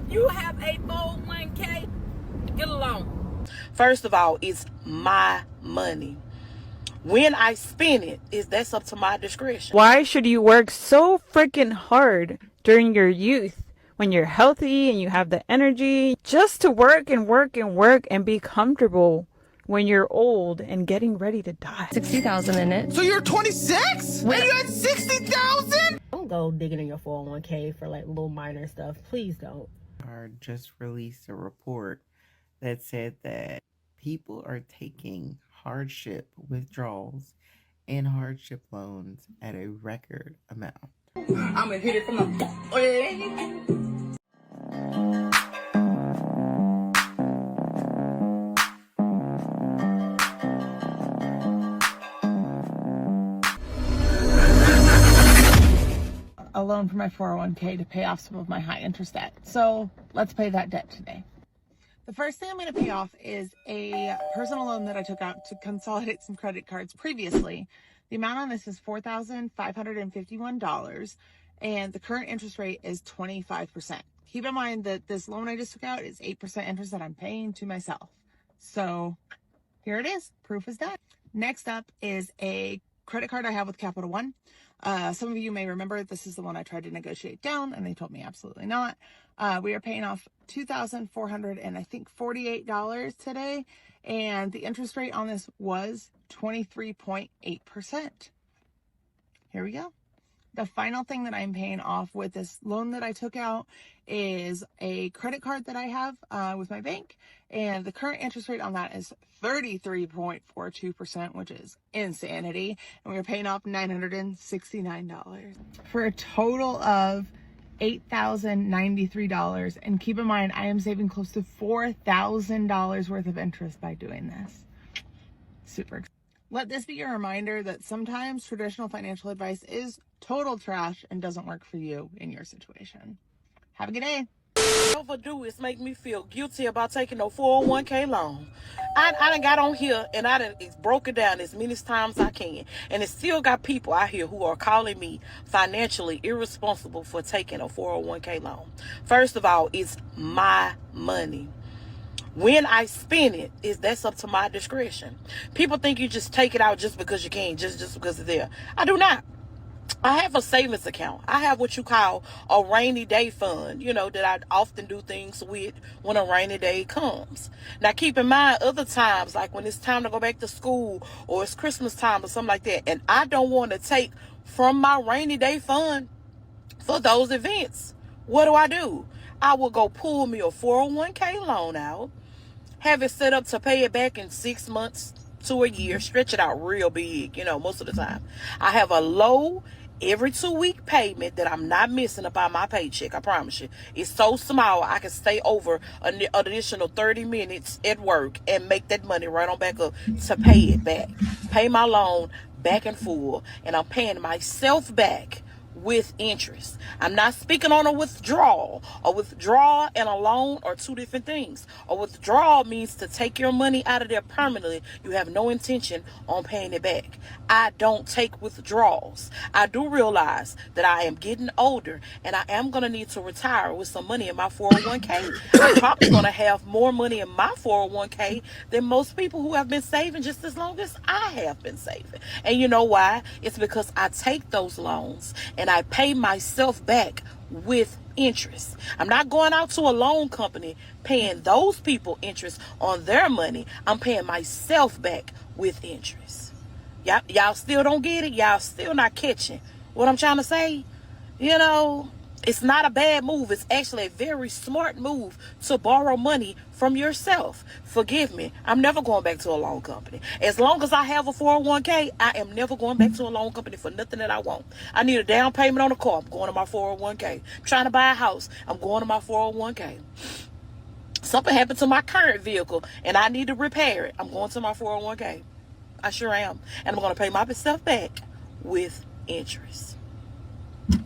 If you have a 401k, get a loan. First of all, it's my money. When I spend it, that's up to my discretion. Why should you work so freaking hard during your youth when you're healthy and you have the energy just to work and work and work and be comfortable when you're old and getting ready to die? 60,000 in it. So you're 26 and you had 60,000? Don't go digging in your 401k for like little minor stuff. Please don't. Just released a report that said that people are taking hardship withdrawals and hardship loans at a record amount. I'm gonna hit it from the a loan for my 401k to pay off some of my high interest debt. So let's pay that debt today. The first thing I'm going to pay off is a personal loan that I took out to consolidate some credit cards previously. The amount on this is $4,551, and the current interest rate is 25%. Keep in mind that this loan I just took out is 8% interest that I'm paying to myself. So here it is. Proof is done. Next up is a credit card I have with Capital One. Some of you may remember this is the one I tried to negotiate down, and they told me absolutely not. We are paying off $2,448 today, and the interest rate on this was 23.8%. Here we go. The final thing that I'm paying off with this loan that I took out is a credit card that I have with my bank, and the current interest rate on that is 33.42%, which is insanity, and we are paying off $969 for a total of $8,093. And keep in mind, I am saving close to $4,000 worth of interest by doing this. Super exciting. Let this be your reminder that sometimes traditional financial advice is total trash and doesn't work for you in your situation. Have a good day. Overdo is make me feel guilty about taking no 401k loan. I done got on here and I done broke it down as many times as I can. And it still got people out here who are calling me financially irresponsible for taking a 401k loan. First of all, it's my money. When I spend it, that's up to my discretion. People think you just take it out just because you can, just because it's there. I do not. I have a savings account. I have what you call a rainy day fund, that I often do things with when a rainy day comes. Now, keep in mind, other times, like when it's time to go back to school or it's Christmas time or something like that, and I don't want to take from my rainy day fund for those events, what do? I will go pull me a 401k loan out, have it set up to pay it back in 6 months to a year, stretch it out real big, most of the time. I have a low every 2-week payment that I'm not missing about my paycheck. I promise you. It's so small, I can stay over an additional 30 minutes at work and make that money right on back up to pay it back. Pay my loan back in full, and I'm paying myself back with interest. I'm not speaking on a withdrawal. A withdrawal and a loan are two different things. A withdrawal means to take your money out of there permanently. You have no intention on paying it back. I don't take withdrawals. I do realize that I am getting older and I am going to need to retire with some money in my 401k. I'm probably going to have more money in my 401k than most people who have been saving just as long as I have been saving. And you know why? It's because I take those loans and I pay myself back with interest. I'm not going out to a loan company paying those people interest on their money. I'm paying myself back with interest. Y'all still don't get it? Y'all still not catching what I'm trying to say? It's not a bad move. It's actually a very smart move to borrow money from yourself. Forgive me. I'm never going back to a loan company. As long as I have a 401k, I am never going back to a loan company for nothing that I want. I need a down payment on a car. I'm going to my 401k. I'm trying to buy a house. I'm going to my 401k. Something happened to my current vehicle and I need to repair it. I'm going to my 401k. I sure am. And I'm going to pay myself back with interest.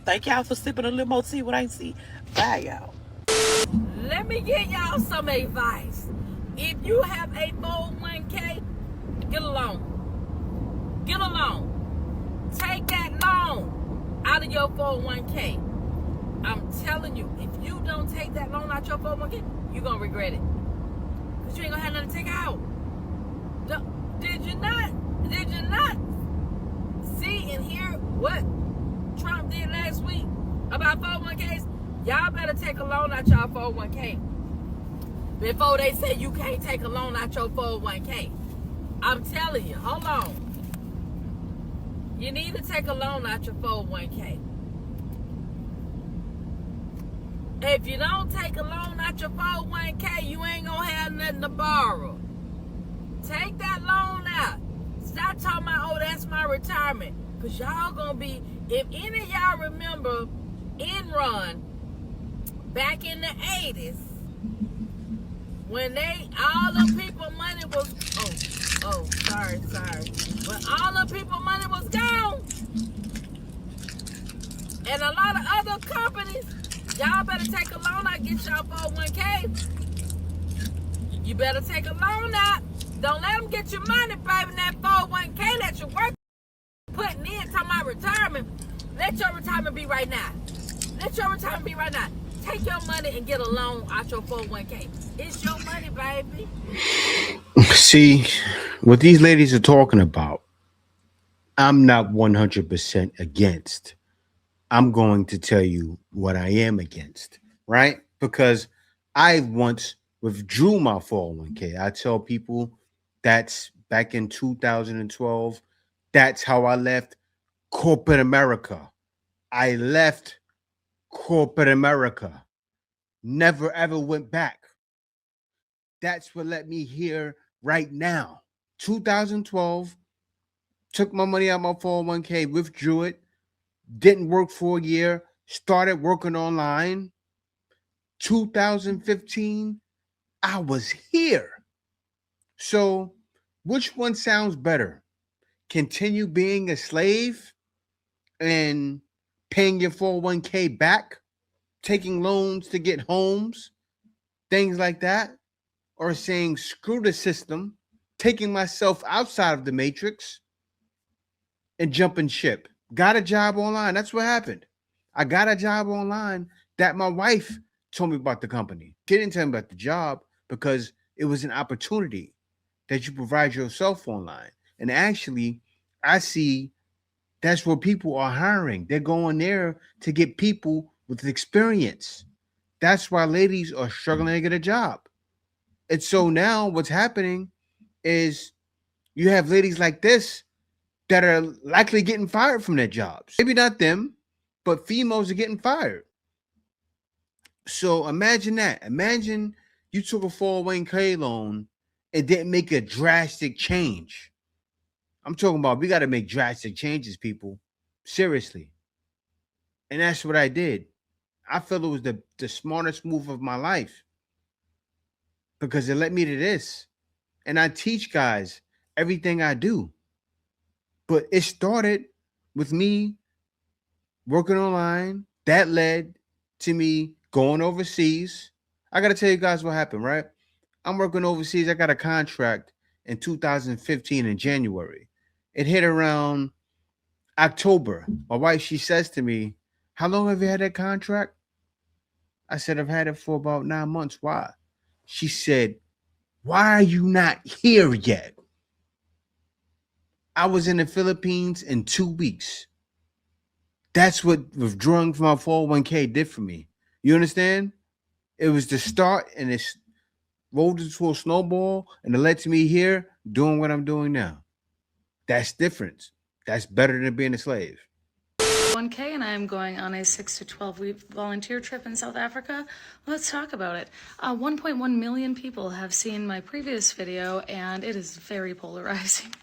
Thank y'all for sipping a little more tea what I ain't see. Bye, y'all. Let me give y'all some advice. If you have a 401k, get a loan. Get a loan. Take that loan out of your 401k. I'm telling you, if you don't take that loan out your 401k, you're going to regret it. Because you ain't going to have nothing to take out. Did you not see and hear what Trump did last week about 401ks? Y'all better take a loan out y'all 401k before they say you can't take a loan out your 401k. I'm telling you, hold on. You need to take a loan out your 401k. If you don't take a loan out your 401k, you ain't gonna have nothing to borrow. Take that loan out. Stop talking about, oh, that's my retirement. Because y'all gonna be, if any of y'all remember Enron back in the 80s, when all the people money was, sorry. When all the people money was gone, and a lot of other companies, y'all better take a loan out, get y'all 401k. You better take a loan out. Don't let them get your money, baby, that 401k that you're working, putting in, talking about retirement. Let your retirement be right now. Let your retirement be right now. Take your money and get a loan out your 401k. It's your money, baby. See, what these ladies are talking about, I'm not 100% against. I'm going to tell you what I am against, right? Because I once withdrew my 401k. I tell people that's back in 2012. That's how I left corporate America. I left corporate America. Never ever went back. That's what let me here right now. 2012, took my money out of my 401k, withdrew it, didn't work for a year, started working online. 2015, I was here. So which one sounds better? Continue being a slave and paying your 401k back, taking loans to get homes, things like that, or saying screw the system, taking myself outside of the matrix and jumping ship. Got a job online. That's what happened. I got a job online that my wife told me about the company. She didn't tell me about the job because it was an opportunity that you provide yourself online. And actually, I see that's where people are hiring. They're going there to get people with experience. That's why ladies are struggling to get a job. And so now what's happening is you have ladies like this that are likely getting fired from their jobs. Maybe not them, but females are getting fired. So imagine that. Imagine you took a 401k loan and didn't make a drastic change. I'm talking about we got to make drastic changes, people. Seriously. And that's what I did. I feel it was the smartest move of my life because it led me to this. And I teach guys everything I do. But it started with me working online. That led to me going overseas. I got to tell you guys what happened, right? I'm working overseas. I got a contract in 2015 in January. It hit around October. My wife, she says to me, how long have you had that contract? I said, I've had it for about 9 months. Why? She said, why are you not here yet? I was in the Philippines in 2 weeks. That's what withdrawing from my 401k did for me. You understand? It was the start and it rolled into a snowball and it led to me here doing what I'm doing now. That's different. That's better than being a slave. 1K and I am going on a 6 to 12 week volunteer trip in South Africa. Let's talk about it. 1.1 million people have seen my previous video and it is very polarizing.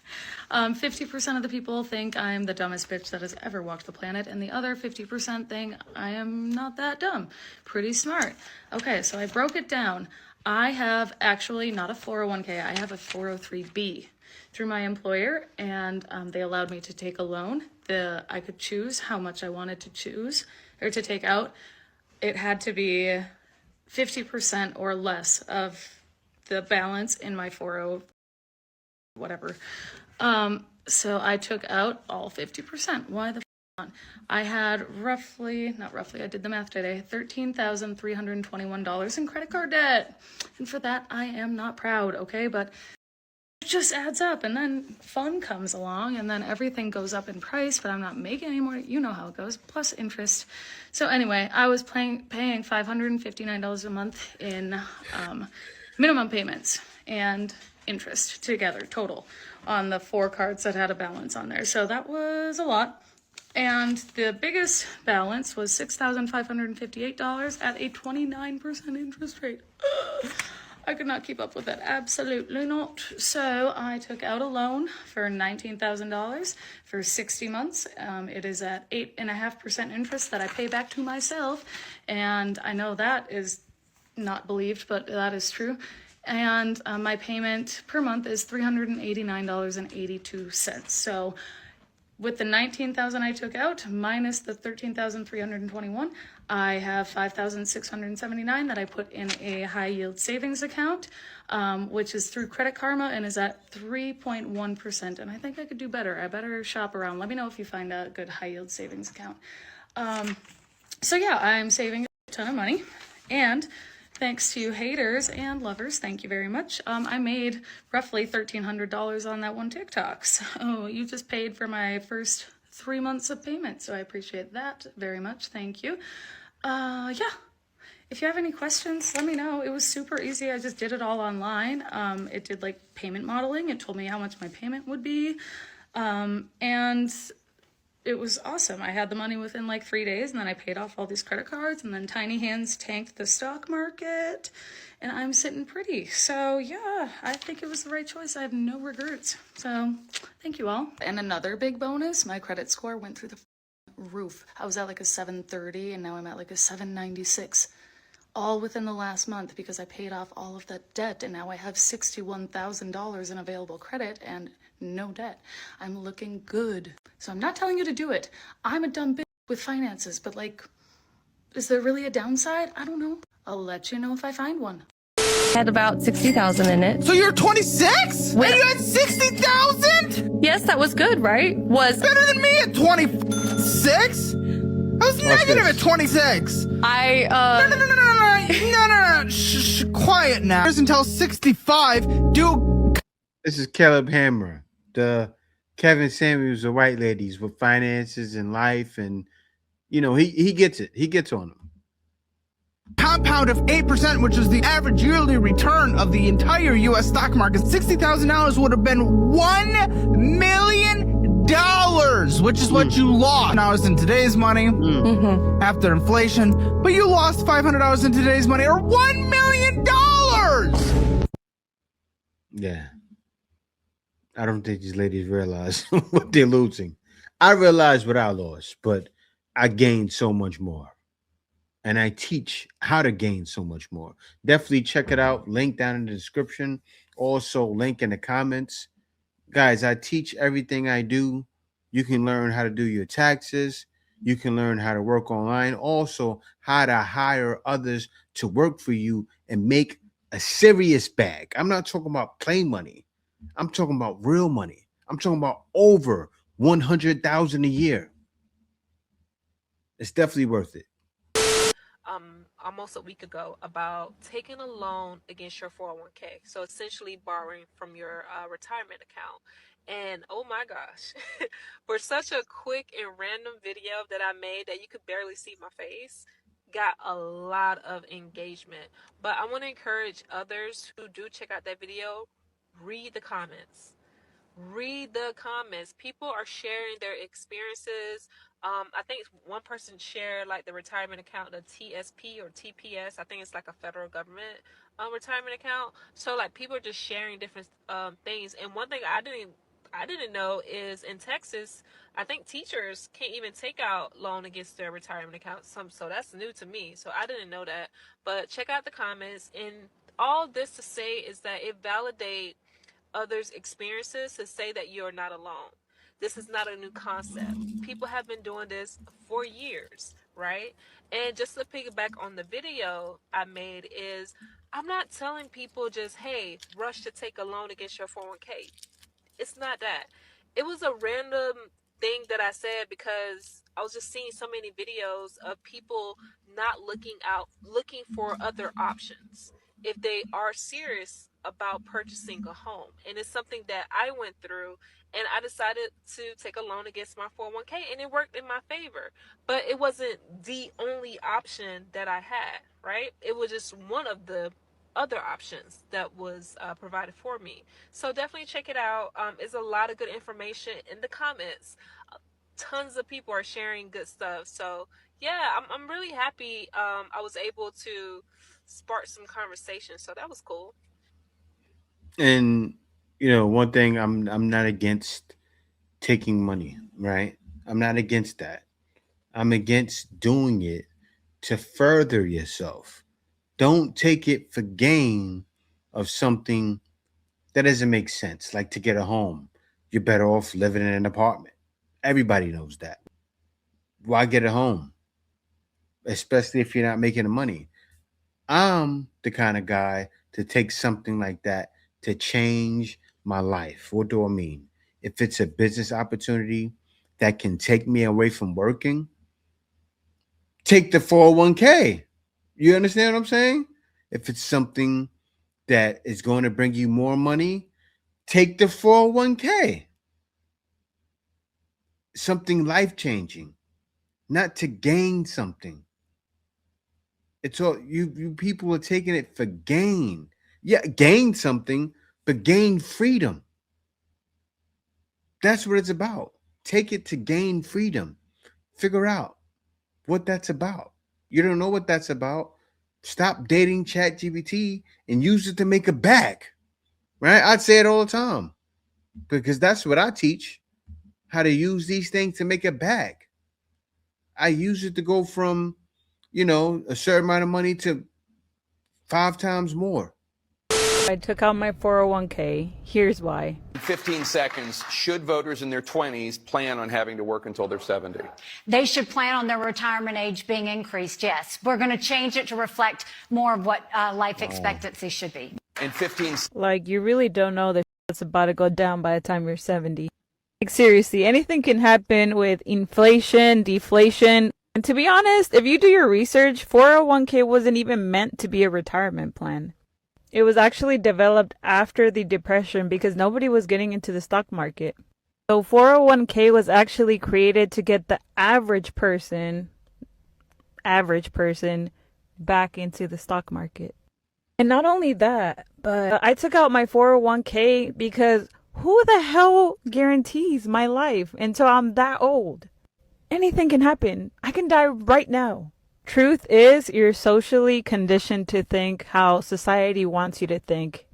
50% of the people think I'm the dumbest bitch that has ever walked the planet, and the other 50% think I am not that dumb. Pretty smart. Okay, so I broke it down. I have actually not a 401k, I have a 403b through my employer, and they allowed me to take a loan. I could choose how much I wanted to choose or to take out. It had to be 50% or less of the balance in my 40 whatever. So I took out all 50%. Why the I had I did the math today, $13,321 in credit card debt. And for that, I am not proud, okay? But it just adds up, and then fun comes along, and then everything goes up in price, but I'm not making any more. You know how it goes, plus interest. So anyway, I was paying $559 a month in minimum payments and interest together, total, on the 4 cards that had a balance on there. So that was a lot. And the biggest balance was $6,558 at a 29% interest rate. I could not keep up with that. Absolutely not. So I took out a loan for $19,000 for 60 months. It is at 8.5% interest that I pay back to myself. And I know that is not believed, but that is true. And my payment per month is $389.82. So with the $19,000 I took out minus the $13,321, I have $5,679 that I put in a high yield savings account, which is through Credit Karma and is at 3.1%. And I think I could do better. I better shop around. Let me know if you find a good high yield savings account. So yeah, I'm saving a ton of money, and thanks to haters and lovers, thank you very much. I made roughly $1,300 on that one TikTok. So you just paid for my first 3 months of payment. So I appreciate that very much. Thank you. Yeah. If you have any questions, let me know. It was super easy. I just did it all online. It did like payment modeling. It told me how much my payment would be. And it was awesome. I had the money within like 3 days, and then I paid off all these credit cards, and then Tiny Hands tanked the stock market, and I'm sitting pretty. So yeah, I think it was the right choice. I have no regrets. So thank you all. And another big bonus, my credit score went through the roof. I was at like a 730, and now I'm at like a 796. All within the last month because I paid off all of that debt, and now I have $61,000 in available credit and no debt. I'm looking good. So I'm not telling you to do it. I'm a dumb bitch with finances, but like, is there really a downside? I don't know. I'll let you know if I find one. Had about 60,000 in it. So you're 26? And you had 60,000? Yes, that was good, right? Was Better than me at 26? I was negative at 26. No. Shh, quiet now. Until 65, dude. This is Caleb Hammer, the Kevin Samuels of white ladies with finances and life, and you know he gets it. He gets on them. Compound of 8%, which is the average yearly return of the entire U.S. stock market. $60,000 would have been $1 million, which is what you lost. Now it's in today's money after inflation, but you lost $500 in today's money, or $1 million. Yeah. I don't think these ladies realize what they're losing. I realize what I lost, but I gained so much more. And I teach how to gain so much more. Definitely check it out. Link down in the description. Also, link in the comments. Guys, I teach everything I do. You can learn how to do your taxes. You can learn how to work online. Also, how to hire others to work for you and make a serious bag. I'm not talking about play money. I'm talking about real money. I'm talking about over $100,000 a year. It's definitely worth it. Almost a week ago about taking a loan against your 401k. So essentially borrowing from your retirement account. And oh my gosh, for such a quick and random video that I made that you could barely see my face, got a lot of engagement. But I want to encourage others who do check out that video, read the comments. Read the comments. People are sharing their experiences. I think one person shared like the retirement account, the TSP or TPS. I think it's like a federal government retirement account. So like people are just sharing different things. And one thing I didn't know is in Texas, I think teachers can't even take out loan against their retirement account. So that's new to me. So I didn't know that. But check out the comments. And all this to say is that it validates others' experiences to say that you're not alone. This is not a new concept. People have been doing this for years, right? And just to piggyback on the video I made is, I'm not telling people just, hey, rush to take a loan against your 401k. It's not that. It was a random thing that I said because I was just seeing so many videos of people not looking for other options if they are serious about purchasing a home. And it's something that I went through, and I decided to take a loan against my 401k, and it worked in my favor. But it wasn't the only option that I had, right? It was just one of the other options that was provided for me. So definitely check it out. There's a lot of good information in the comments. Tons of people are sharing good stuff. So yeah, I'm really happy I was able to spark some conversation. So that was cool. And one thing, I'm not against taking money, right? I'm not against that. I'm against doing it to further yourself. Don't take it for gain of something that doesn't make sense. Like to get a home, you're better off living in an apartment. Everybody knows that. Why get a home? Especially if you're not making the money. I'm the kind of guy to take something like that to change my life. What do I mean? If it's a business opportunity that can take me away from working, take the 401k. You understand what I'm saying? If it's something that is going to bring you more money, take the 401k. Something life-changing, not to gain something. It's all you people are taking it for gain. Yeah, gain something, but gain freedom. That's what it's about. Take it to gain freedom. Figure out what that's about. You don't know what that's about? Stop dating ChatGPT and use it to make a bag. Right? I'd say it all the time because that's what I teach, how to use these things to make a bag. I use it to go from, a certain amount of money to 5 times more. I took out my 401k. Here's why. In 15 seconds, should voters in their 20s plan on having to work until they're 70? They should plan on their retirement age being increased, yes. We're going to change it to reflect more of what life expectancy should be. In 15 Like, you really don't know that it's about to go down by the time you're 70. Like, seriously, anything can happen with inflation, deflation. And to be honest, if you do your research, 401k wasn't even meant to be a retirement plan. It was actually developed after the Depression because nobody was getting into the stock market. So 401k was actually created to get the average person back into the stock market. And not only that, but I took out my 401k because who the hell guarantees my life until I'm that old? Anything can happen. I can die right now. Truth is, you're socially conditioned to think how society wants you to think.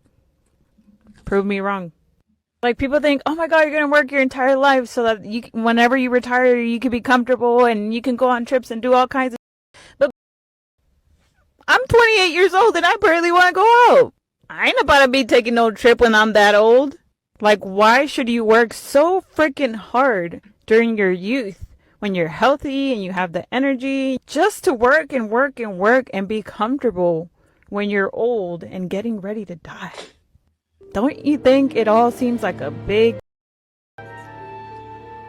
Prove me wrong. Like, people think, oh my God, you're going to work your entire life so that whenever you retire, you can be comfortable and you can go on trips and do all kinds of. But I'm 28 years old and I barely want to go out. I ain't about to be taking no trip when I'm that old. Like, why should you work so freaking hard during your youth when you're healthy and you have the energy just to work and work and work and be comfortable when you're old and getting ready to die? Don't you think it all seems like a big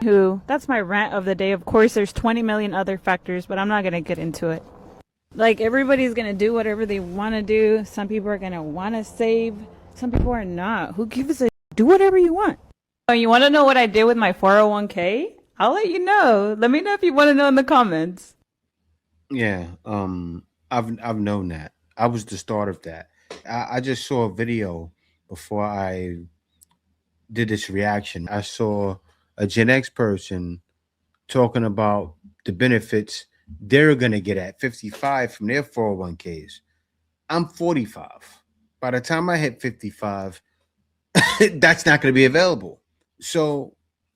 That's my rant of the day. Of course, there's 20 million other factors, but I'm not going to get into it. Like, everybody's going to do whatever they want to do. Some people are going to want to save. Some people are not. Who gives a do whatever you want? Oh, you want to know what I did with my 401k? I'll let you know. Let me know if you want to know in the comments. Yeah, I've known that. I was the start of that. I just saw a video before I did this reaction. I saw a Gen X person talking about the benefits they're gonna get at 55 from their 401ks. I'm 45. By the time I hit 55, that's not gonna be available. So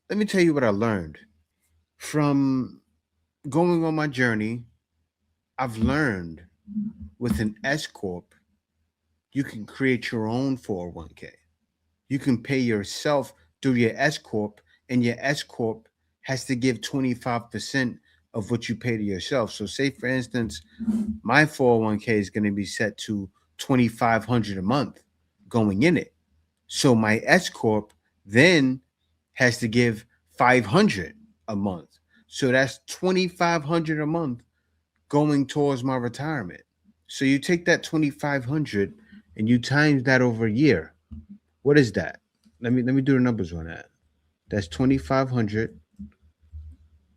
let me tell you what I learned from going on my journey. I've learned with an S Corp, you can create your own 401k. You can pay yourself through your S Corp, and your S Corp has to give 25% of what you pay to yourself. So say, for instance, my 401k is going to be set to $2,500 a month going in it. So my S Corp then has to give $500. a month. So that's $2,500 a month going towards my retirement. So you take that $2,500 and you times that over a year. What is that? Let me do the numbers on that. That's $2,500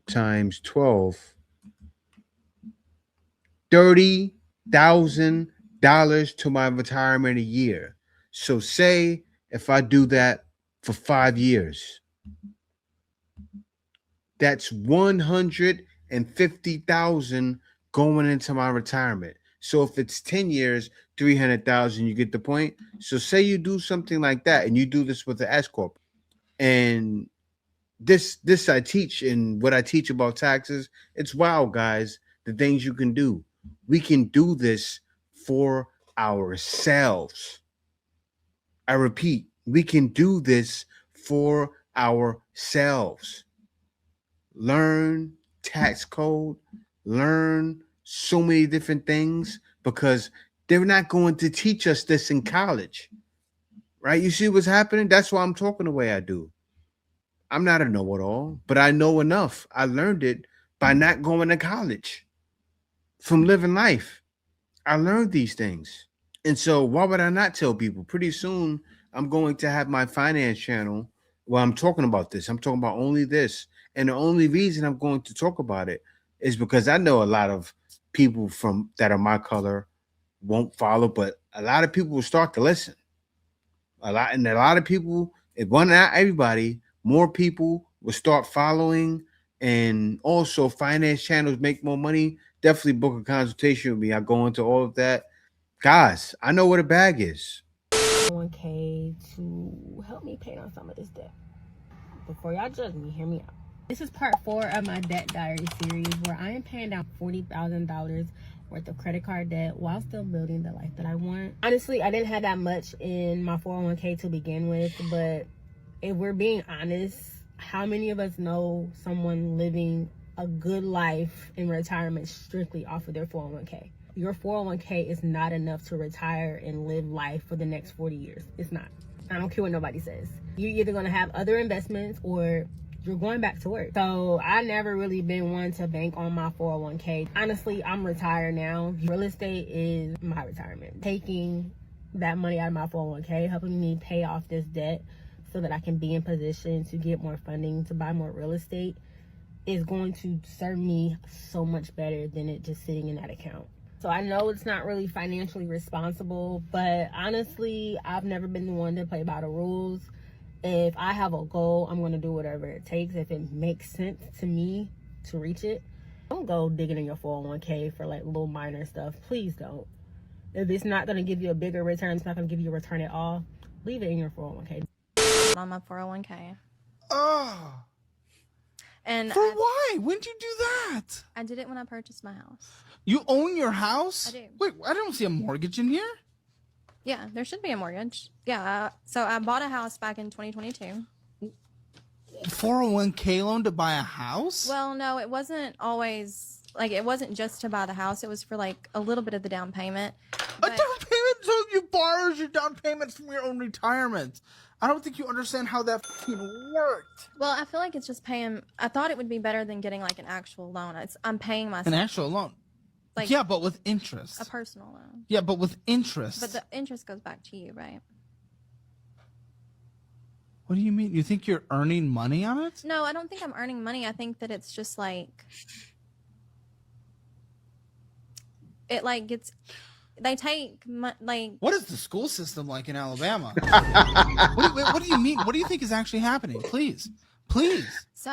times 12. $30,000 to my retirement a year. So say if I do that for 5 years, that's $150,000 going into my retirement. So if it's 10 years, $300,000, you get the point. So say you do something like that, and you do this with the S corp, and this I teach, and what I teach about taxes, it's wild, guys. The things you can do. We can do this for ourselves. I repeat, we can do this for ourselves. Learn tax code, learn so many different things, because they're not going to teach us this in college, right? You see what's happening? That's why I'm talking the way I do. I'm not a know-it-all, but I know enough. I learned it by not going to college, from living life. I learned these things. And so why would I not tell people? Pretty soon, I'm going to have my finance channel where I'm talking about this. I'm talking about only this. And the only reason I'm going to talk about it is because I know a lot of people that are my color won't follow, but a lot of people will start to listen. A lot of people, if one, not everybody, more people will start following. And also, finance channels make more money. Definitely book a consultation with me. I go into all of that. Guys, I know what a bag is. 1K to help me pay on some of this debt. Before y'all judge me, hear me out. This is part 4 of my debt diary series, where I am paying down $40,000 worth of credit card debt while still building the life that I want. Honestly, I didn't have that much in my 401k to begin with, but if we're being honest, how many of us know someone living a good life in retirement strictly off of their 401k? Your 401k is not enough to retire and live life for the next 40 years. It's not. I don't care what nobody says. You're either going to have other investments or you're going back to work. So I never really been one to bank on my 401k. Honestly, I'm retired now. Real estate is my retirement. Taking that money out of my 401k, helping me pay off this debt so that I can be in position to get more funding to buy more real estate is going to serve me so much better than it just sitting in that account. So I know it's not really financially responsible, but honestly, I've never been the one to play by the rules. If I have a goal, I'm going to do whatever it takes. If it makes sense to me to reach it, don't go digging in your 401k for like little minor stuff. Please don't. If it's not going to give you a bigger return, it's not going to give you a return at all, leave it in your 401k. On my 401k. Oh. And why? When did you do that? I did it when I purchased my house. You own your house? I do. Wait, I don't see a mortgage in here. Yeah, there should be a mortgage. Yeah, so I bought a house back in 2022. 401k loan to buy a house? Well, no, it wasn't always, like, it wasn't just to buy the house. It was for, like, a little bit of the down payment. A down payment? So you borrowed your down payments from your own retirement. I don't think you understand how that worked. Well, I feel like it's just paying. I thought it would be better than getting, like, an actual loan. I'm paying myself. An actual loan? Like, yeah, but with interest. A personal loan. Yeah, but with interest. But the interest goes back to you, right? What do you mean? You think you're earning money on it? No, I don't think I'm earning money. I think that it's just like, it like gets, they take like. What is the school system like in Alabama? What do you mean? What do you think is actually happening? Please. So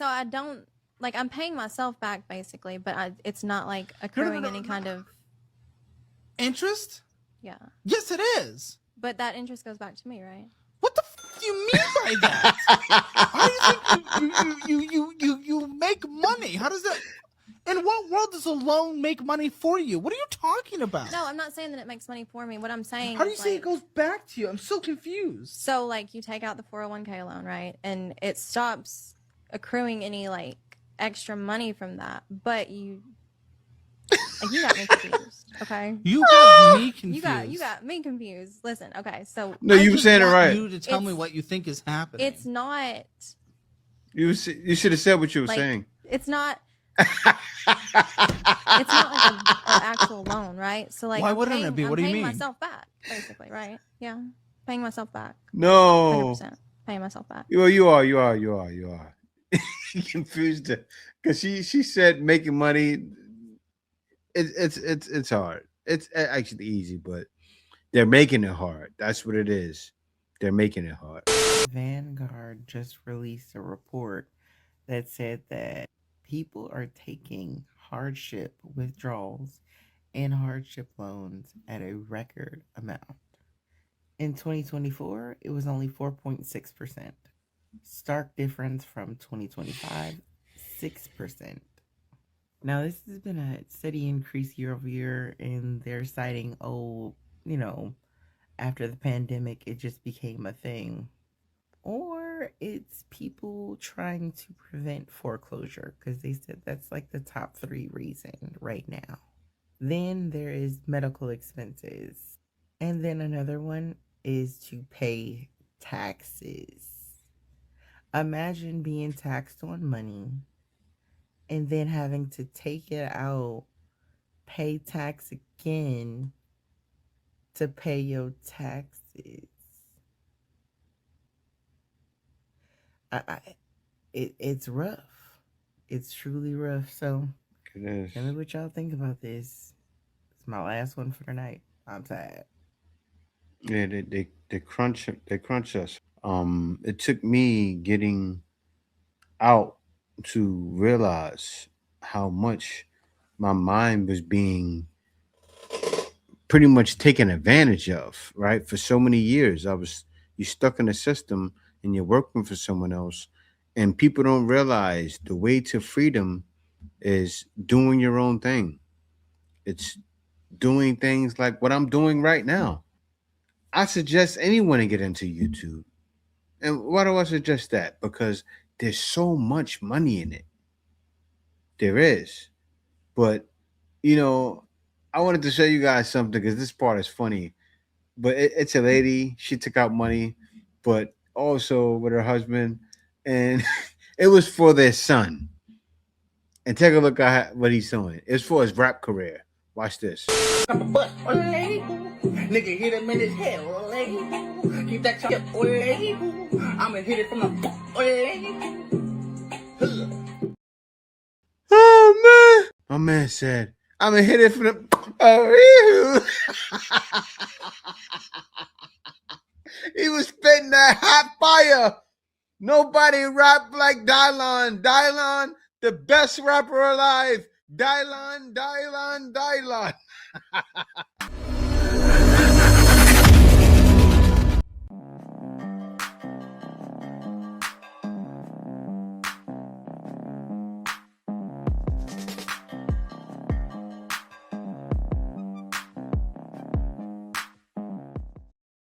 I don't. Like, I'm paying myself back, basically, but it's not, like, accruing any kind of... Interest? Yeah. Yes, it is. But that interest goes back to me, right? What the f*** do you mean by that? How do you think you make money? How does that... In what world does a loan make money for you? What are you talking about? No, I'm not saying that it makes money for me. What I'm saying How do you is, say like, it goes back to you? I'm so confused. So, like, you take out the 401k loan, right? And it stops accruing any, like, extra money from that, but you got me confused. Okay, you got me confused. You got me confused. Listen, okay, so no, you were saying it right. You to tell me what you think is happening. It's not You should have said what you were Like, saying. it's not. It's not like an actual loan, right? So like, Why I'm wouldn't it paying, be? I'm What do you paying mean? myself back, basically, right? Yeah, paying myself back. No. 100% paying myself back. Well, you are. Confused her because she said making money. It's hard. It's actually easy, but they're making it hard. That's what it is. They're making it hard. Vanguard just released a report that said that people are taking hardship withdrawals and hardship loans at a record amount. In 2024, it was only 4.6%. Stark difference from 2025, 6%. Now, this has been a steady increase year over year, and they're citing, after the pandemic, it just became a thing. Or it's people trying to prevent foreclosure, because they said that's like the top 3 reason right now. Then there is medical expenses. And then another one is to pay taxes. Imagine being taxed on money and then having to take it out, pay tax again to pay your taxes. It's rough. It's truly rough. So It is. tell me what y'all think about this. It's my last one for the night. I'm tired. Yeah, they crunch us. It took me getting out to realize how much my mind was being pretty much taken advantage of, right? For so many years, you stuck in a system and you're working for someone else, and people don't realize the way to freedom is doing your own thing. It's doing things like what I'm doing right now. I suggest anyone to get into YouTube. And why do I suggest that? Because there's so much money in it. There is. But, I wanted to show you guys something because this part is funny. But it's a lady. She took out money, but also with her husband. And it was for their son. And take a look at what he's doing. It's for his rap career. Watch this. Nigga hit him in his head, keep that chop, I'ma hit it from the Oh man. My man said, I'ma hit it from the He was spitting that hot fire. Nobody rap like Dylon. Dylon, the best rapper alive. Dylon.